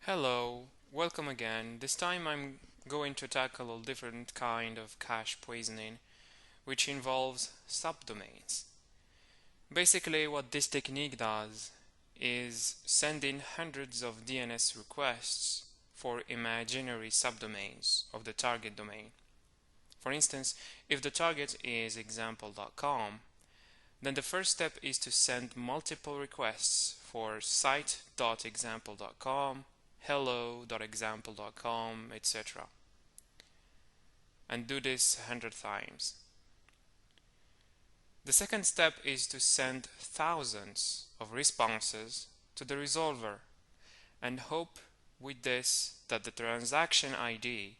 Hello, welcome again. This time I'm going to tackle a different kind of cache poisoning, which involves subdomains. Basically, what this technique does is send in hundreds of DNS requests for imaginary subdomains of the target domain. For instance, if the target is example.com, then the first step is to send multiple requests for site.example.com, hello.example.com, etc. and do this 100 times. The second step is to send thousands of responses to the resolver and hope with this that the transaction ID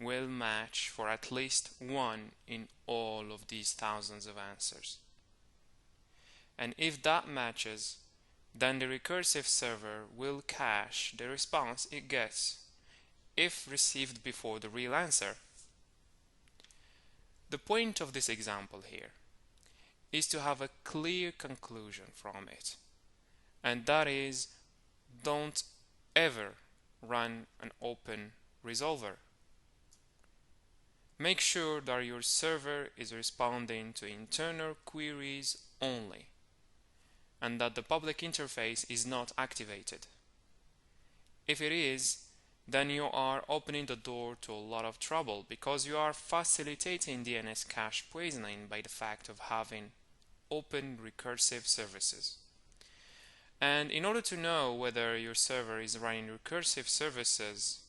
will match for at least one in all of these thousands of answers. And if that matches, then the recursive server will cache the response it gets if received before the real answer. The point of this example here is to have a clear conclusion from it, and that is, don't ever run an open resolver. Make sure that your server is responding to internal queries only, and that the public interface is not activated. If it is, then you are opening the door to a lot of trouble because you are facilitating DNS cache poisoning by the fact of having open recursive services. And in order to know whether your server is running recursive services,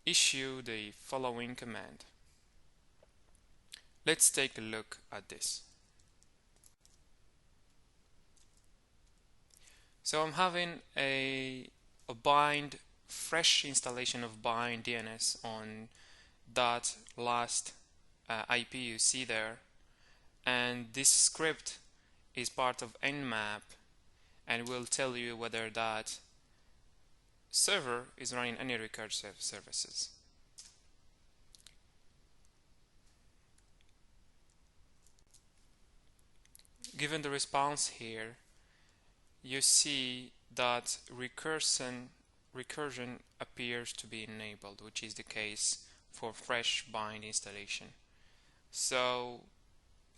issue the following command. Let's take a look at this. So I'm having a bind, fresh installation of bind DNS on that last IP you see there, and this script is part of nmap and will tell you whether that server is running any recursive services. Given the response here, you see that recursion appears to be enabled, which is the case for fresh bind installation. So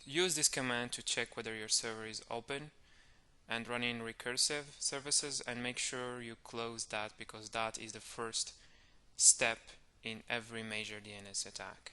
use this command to check whether your server is open and running recursive services, and make sure you close that because that is the first step in every major DNS attack.